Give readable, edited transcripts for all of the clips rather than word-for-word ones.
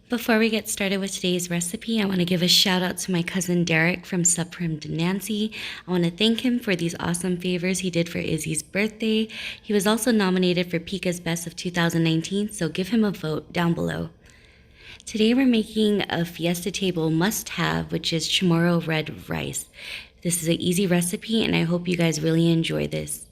Before we get started with today's recipe, I want to give a shout out to my cousin Derreck from Su'prim dinanche. I want to thank him for these awesome favors he did for Izzy's birthday. He was also nominated for Pika's Best of 2019, so give him a vote down below. Today we're making a fiesta table must-have, which is Chamorro red rice. This is an easy recipe and I hope you guys really enjoy this.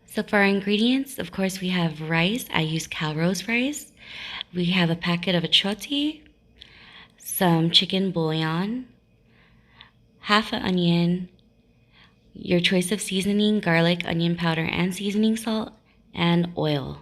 So for our ingredients, of course, we have rice. I use Calrose rice. We have a packet of achote, some chicken bouillon, half an onion, your choice of seasoning, garlic, onion powder, and seasoning salt, and oil.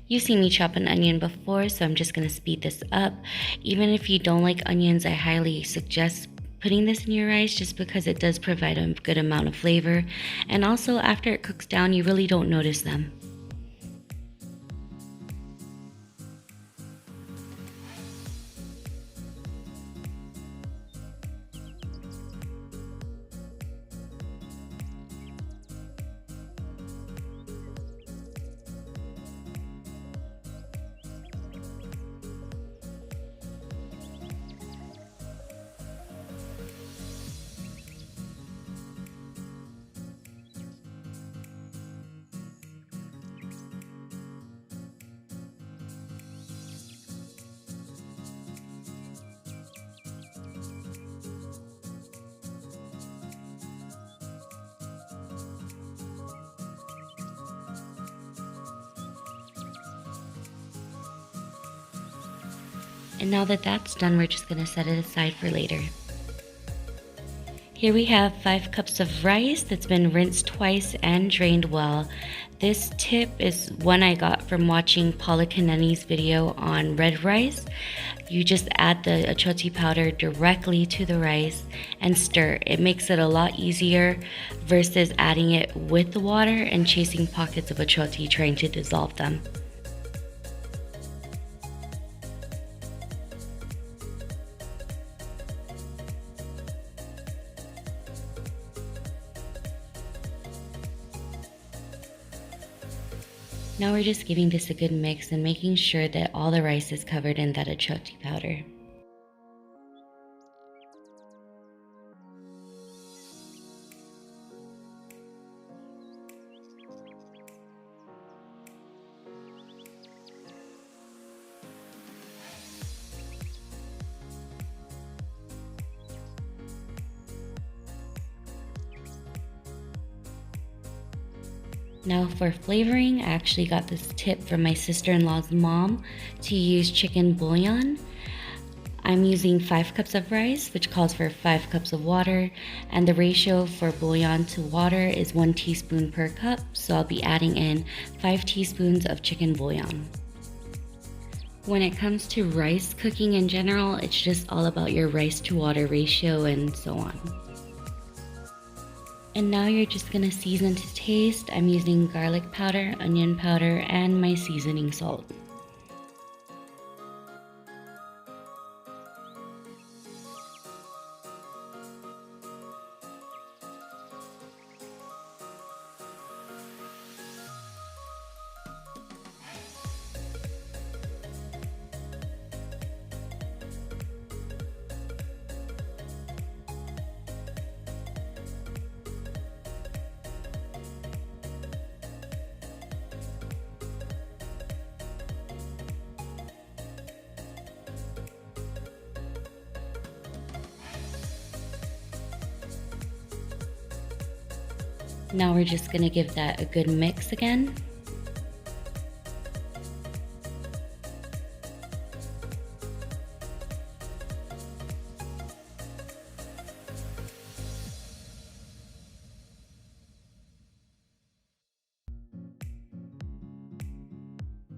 You've seen me chop an onion before, so I'm just going to speed this up. Even if you don't like onions, I highly suggest putting this in your rice just because it does provide a good amount of flavor. And also, after it cooks down, you really don't notice them. And now that that's done, we're just going to set it aside for later. Here we have 5 cups of rice that's been rinsed twice and drained well. This tip is one I got from watching Paula Kaneni's video on red rice. You just add the achote powder directly to the rice and stir. It makes it a lot easier versus adding it with the water and chasing pockets of achote trying to dissolve them. Now we're just giving this a good mix and making sure that all the rice is covered in that achote powder. Now for flavoring, I actually got this tip from my sister-in-law's mom to use chicken bouillon. I'm using 5 cups of rice, which calls for 5 cups of water, and the ratio for bouillon to water is 1 teaspoon per cup, so I'll be adding in 5 teaspoons of chicken bouillon. When it comes to rice cooking in general, it's just all about your rice to water ratio and so on. And now you're just gonna season to taste. I'm using garlic powder, onion powder, and my seasoning salt. Now we're just gonna give that a good mix again.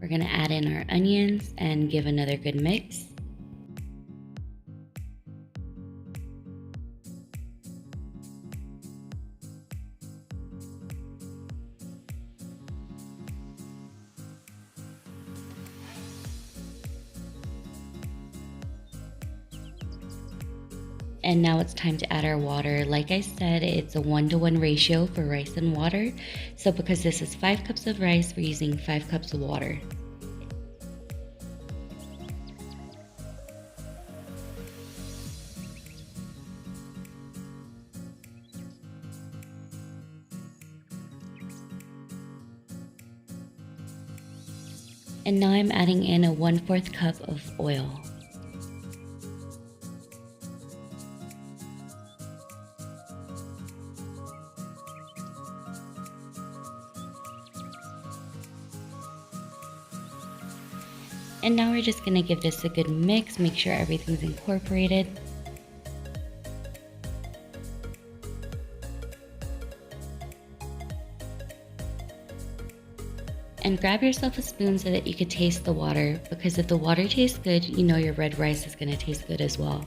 We're gonna add in our onions and give another good mix. And now it's time to add our water. Like I said, it's a 1-to-1 ratio for rice and water. So because this is 5 cups of rice, we're using 5 cups of water. And now I'm adding in a 1/4 cup of oil. And now we're just gonna give this a good mix, make sure everything's incorporated. And grab yourself a spoon so that you could taste the water, because if the water tastes good, you know your red rice is gonna taste good as well.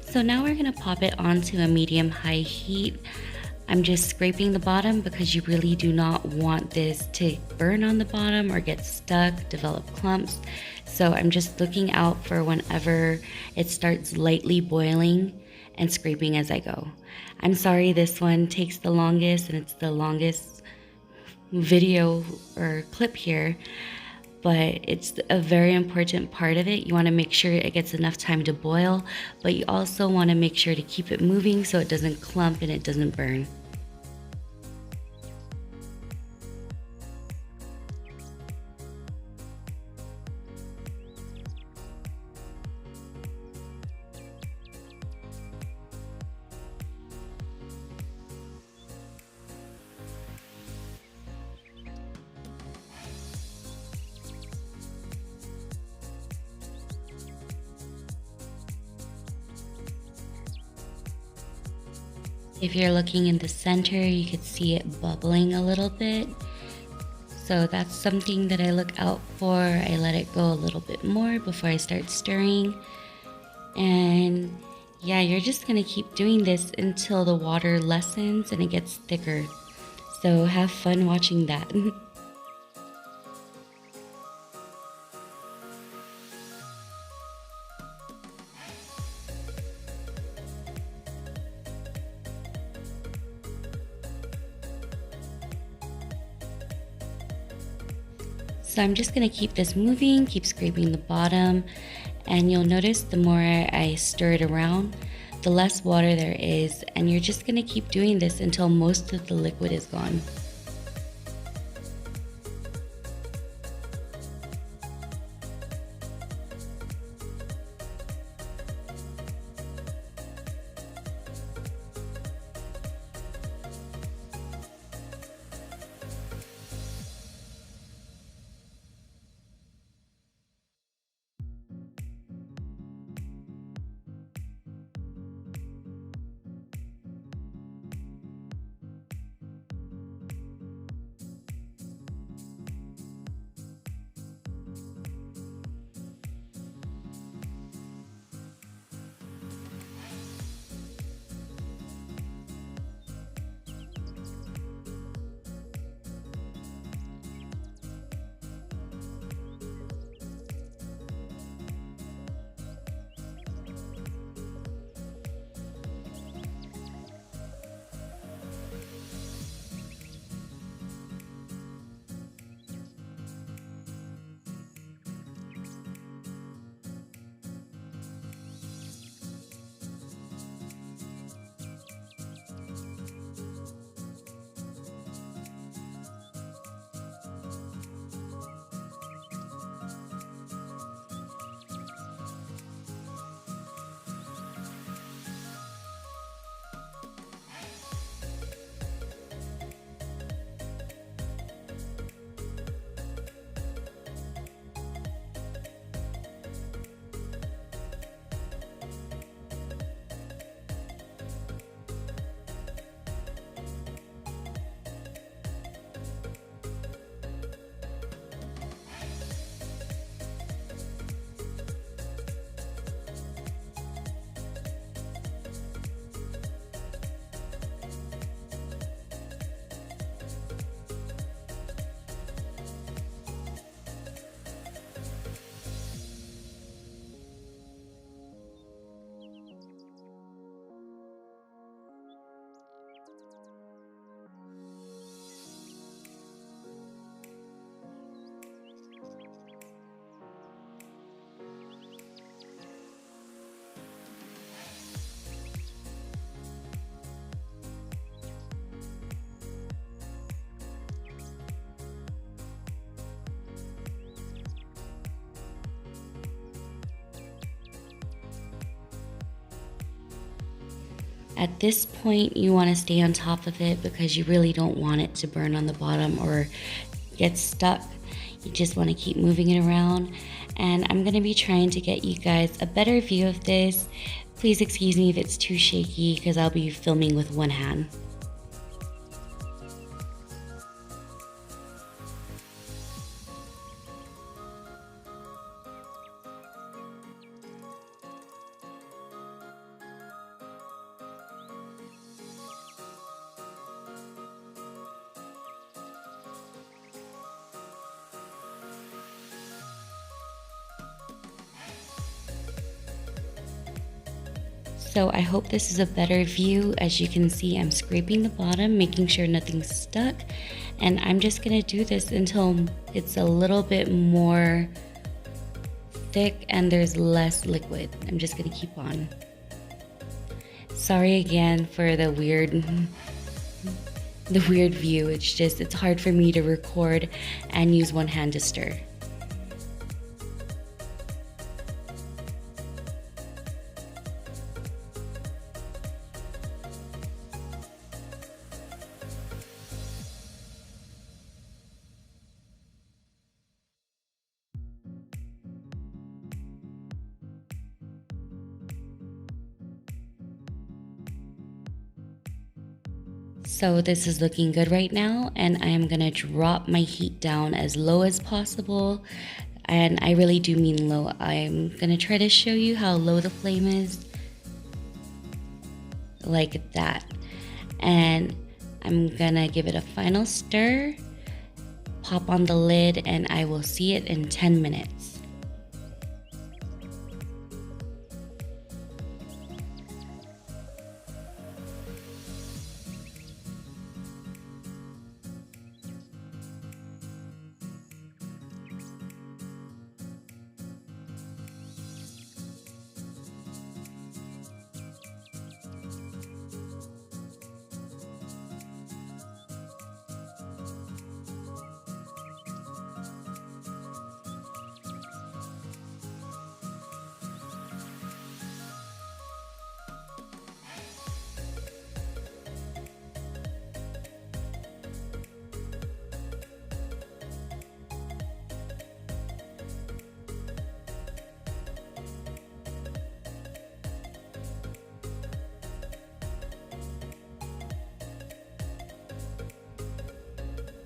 So now we're gonna pop it onto a medium-high heat. I'm just scraping the bottom because you really do not want this to burn on the bottom or get stuck, develop clumps. So I'm just looking out for whenever it starts lightly boiling and scraping as I go. I'm sorry this one takes the longest and it's the longest video or clip here, but it's a very important part of it. You want to make sure it gets enough time to boil, but you also want to make sure to keep it moving so it doesn't clump and it doesn't burn. If you're looking in the center, you could see it bubbling a little bit. So that's something that I look out for. I let it go a little bit more before I start stirring. And yeah, you're just gonna keep doing this until the water lessens and it gets thicker. So have fun watching that. So I'm just gonna keep this moving, keep scraping the bottom, and you'll notice the more I stir it around, the less water there is, and you're just gonna keep doing this until most of the liquid is gone. At this point, you want to stay on top of it because you really don't want it to burn on the bottom or get stuck. You just want to keep moving it around. And I'm going to be trying to get you guys a better view of this. Please excuse me if it's too shaky because I'll be filming with one hand. So I hope this is a better view. As you can see, I'm scraping the bottom, making sure nothing's stuck. And I'm just gonna do this until it's a little bit more thick and there's less liquid. I'm just gonna keep on. Sorry again for the weird view. It's hard for me to record and use one hand to stir. So this is looking good right now, and I am gonna drop my heat down as low as possible. And I really do mean low. I'm gonna try to show you how low the flame is, like that. And I'm gonna give it a final stir, pop on the lid, and I will see it in 10 minutes.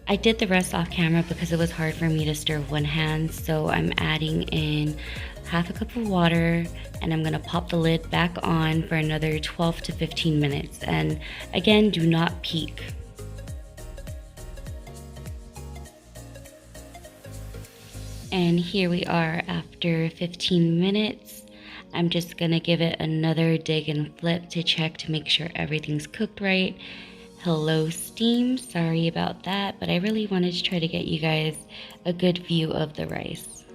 I did the rest off camera because it was hard for me to stir with one hand, so I'm adding in half a cup of water, and I'm gonna pop the lid back on for another 12 to 15 minutes. And again, do not peek. And here we are after 15 minutes. I'm just gonna give it another dig and flip to check to make sure everything's cooked right. Hello steam, sorry about that, but I really wanted to try to get you guys a good view of the rice.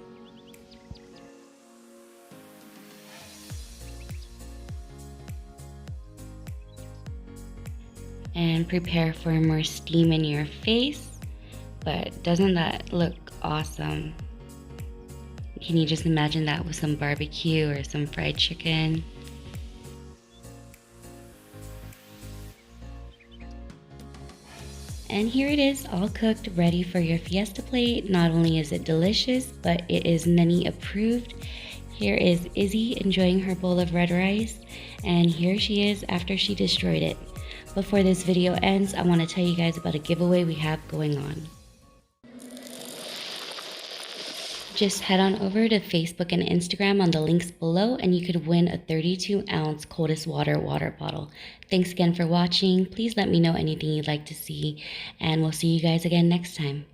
And prepare for more steam in your face, but doesn't that look awesome? Can you just imagine that with some barbecue or some fried chicken? And here it is, all cooked, ready for your fiesta plate. Not only is it delicious, but it is Nanny approved. Here is Izzy enjoying her bowl of red rice, and here she is after she destroyed it. Before this video ends, I want to tell you guys about a giveaway we have going on. Just head on over to Facebook and Instagram on the links below, and you could win a 32-ounce coldest water bottle. Thanks again for watching. Please let me know anything you'd like to see, and we'll see you guys again next time.